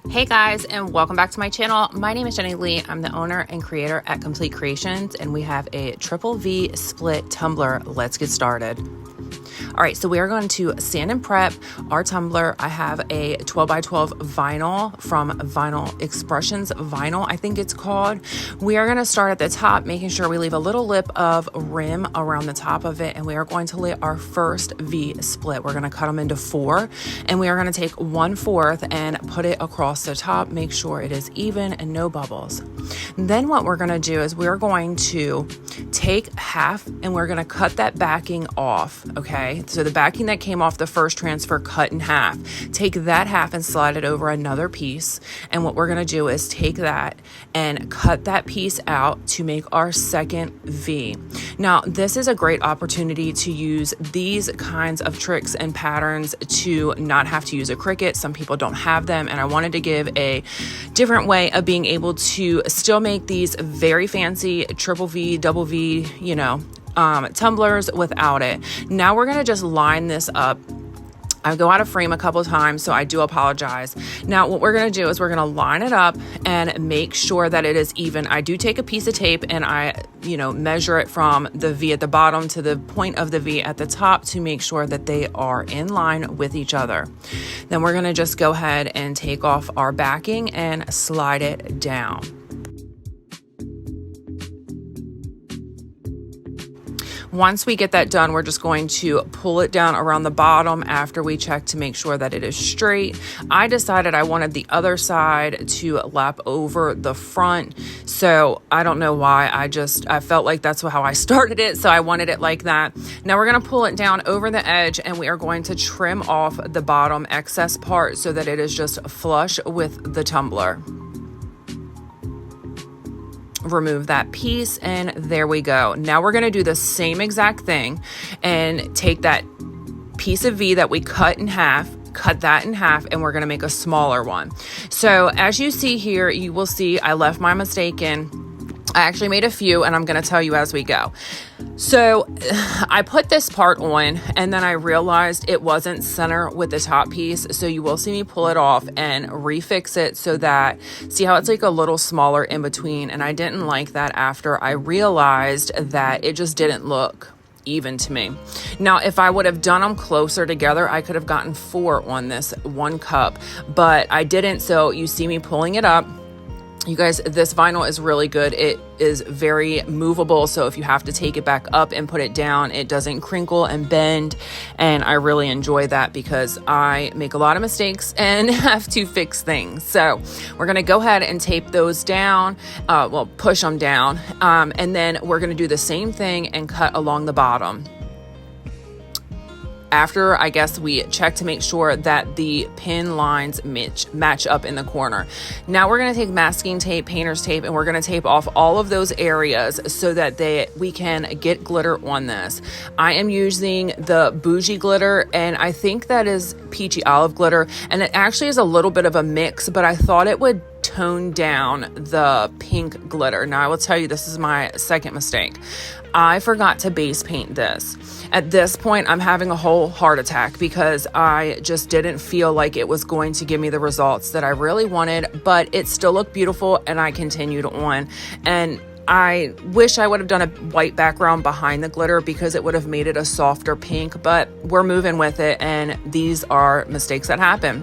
Hey guys, and welcome back to my channel. My name is Jenny Lee. I'm the owner and creator at Complete Creations, and we have a triple V split tumbler. Let's get started. All right, so we are going to sand and prep our tumbler. I have a 12 by 12 vinyl from Vinyl Expressions Vinyl, I think it's called. We are going to start at the top, making sure we leave a little lip of rim around the top of it, and we are going to lay our first V split. We're going to cut them into 4, and we are going to take 1/4 and put it across the top, make sure it is even and no bubbles. Then what we're going to do is we're going to take half and we're going to cut that backing off, okay? So the backing that came off the first transfer, cut in half. Take that half and slide it over another piece. And what we're going to do is take that and cut that piece out to make our second V. Now, this is a great opportunity to use these kinds of tricks and patterns to not have to use a Cricut. Some people don't have them, and I wanted to give a different way of being able to still make these very fancy triple V, double V, tumblers without it. Now we're going to just line this up. I go out of frame a couple of times, so I do apologize. Now, what we're going to do is we're going to line it up and make sure that it is even. I do take a piece of tape and I, measure it from the V at the bottom to the point of the V at the top to make sure that they are in line with each other. Then we're going to just go ahead and take off our backing and slide it down. Once we get that done, we're just going to pull it down around the bottom after we check to make sure that it is straight. I decided I wanted the other side to lap over the front. So I don't know why, I felt like that's how I started it. So I wanted it like that. Now we're going to pull it down over the edge and we are going to trim off the bottom excess part so that it is just flush with the tumbler. Remove that piece, and there we go. Now we're going to do the same exact thing and take that piece of V that we cut in half, cut that in half, and we're going to make a smaller one. So as you see here, you will see I left my mistake in. I actually made a few, and I'm going to tell you as we go. So I put this part on, and then I realized it wasn't center with the top piece. So you will see me pull it off and refix it so that, see how it's like a little smaller in between. And I didn't like that after I realized that it just didn't look even to me. Now, if I would have done them closer together, I could have gotten 4 on this one cup, but I didn't. So you see me pulling it up. You guys, this vinyl is really good. It is very movable. So if you have to take it back up and put it down, it doesn't crinkle and bend. And I really enjoy that because I make a lot of mistakes and have to fix things. So we're going to go ahead and tape those down. Push them down. And then we're going to do the same thing and cut along the bottom. After, I guess, we check to make sure that the pin lines match up in the corner. Now we're going to take masking tape, painter's tape, and we're going to tape off all of those areas so that we can get glitter on this. I am using the Bougie glitter, and I think that is peachy olive glitter, and it actually is a little bit of a mix, but I thought it would tone down the pink glitter. Now I will tell you, this is my second mistake. I forgot to base paint this. At this point, I'm having a whole heart attack because I just didn't feel like it was going to give me the results that I really wanted, but it still looked beautiful and I continued on. And I wish I would have done a white background behind the glitter because it would have made it a softer pink, but we're moving with it, and these are mistakes that happen.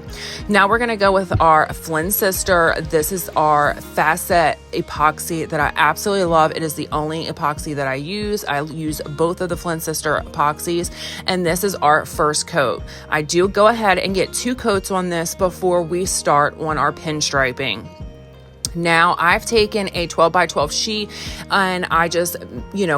Now we're going to go with our Flynn Sister. This is our facet epoxy that I absolutely love. It is the only epoxy that I use. I use both of the Flynn Sister epoxies, and this is our first coat. I do go ahead and get 2 coats on this before we start on our pinstriping. Now I've taken a 12 by 12 sheet and I just,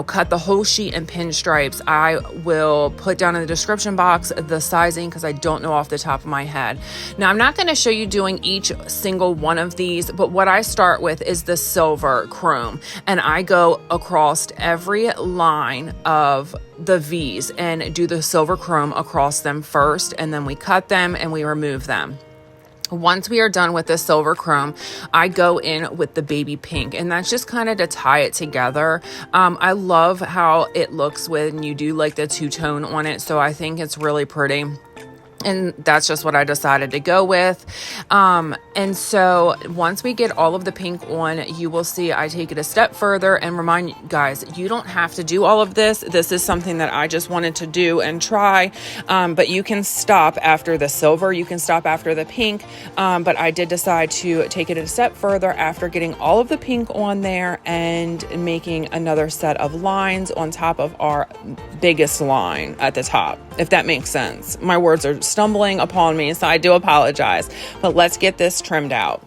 cut the whole sheet in pinstripes. I will put down in the description box the sizing because I don't know off the top of my head. Now I'm not going to show you doing each single one of these, but what I start with is the silver chrome, and I go across every line of the V's and do the silver chrome across them first, and then we cut them and we remove them. Once we are done with the silver chrome, I go in with the baby pink, and that's just kind of to tie it together. I love how it looks when you do like the two-tone on it, so I think it's really pretty. And that's just what I decided to go with. And so once we get all of the pink on, you will see I take it a step further and remind you guys, you don't have to do all of this. This is something that I just wanted to do and try. But you can stop after the silver. You can stop after the pink. But I did decide to take it a step further after getting all of the pink on there and making another set of lines on top of our biggest line at the top, if that makes sense. My words are stumbling upon me, so I do apologize, but let's get this trimmed out.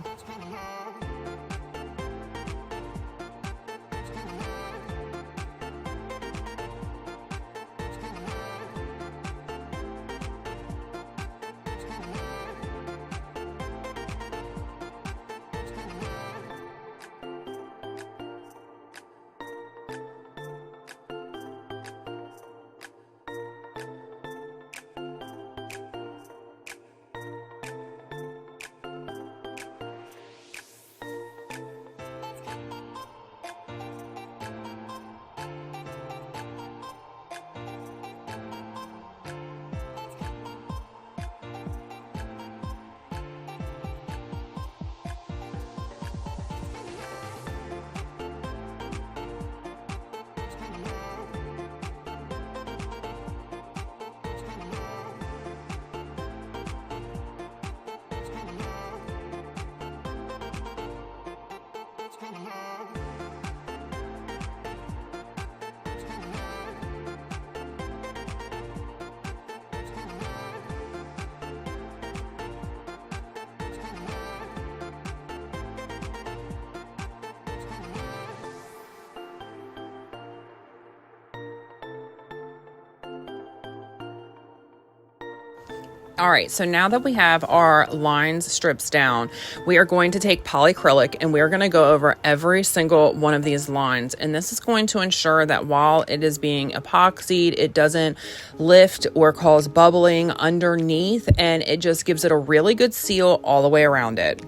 All right, so now that we have our lines strips down, we are going to take polyacrylic and we're going to go over every single one of these lines. And this is going to ensure that while it is being epoxied, it doesn't lift or cause bubbling underneath, and it just gives it a really good seal all the way around it.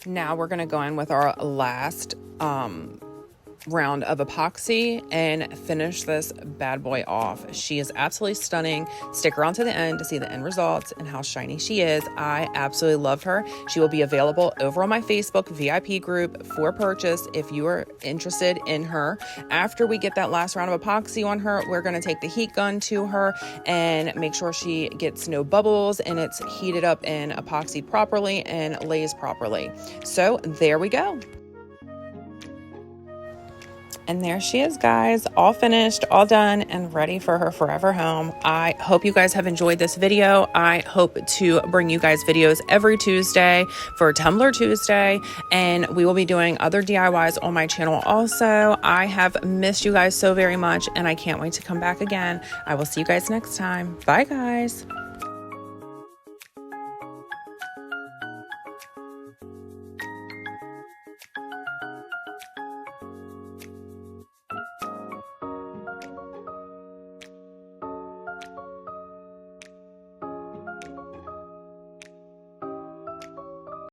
Now we're going to go in with our last round of epoxy and finish this bad boy off. She is absolutely stunning. Stick around to the end to see the end results and how shiny she is. I absolutely love her. She will be available over on my Facebook VIP group for purchase if you are interested in her. After we get that last round of epoxy on her, we're going to take the heat gun to her and make sure she gets no bubbles and it's heated up and epoxied properly and lays properly. So there we go. And there she is, guys, all finished, all done, and ready for her forever home. I hope you guys have enjoyed this video. I hope to bring you guys videos every Tuesday for Tumbler Tuesday, and we will be doing other DIYs on my channel also. I have missed you guys so very much, and I can't wait to come back again. I will see you guys next time. Bye, guys.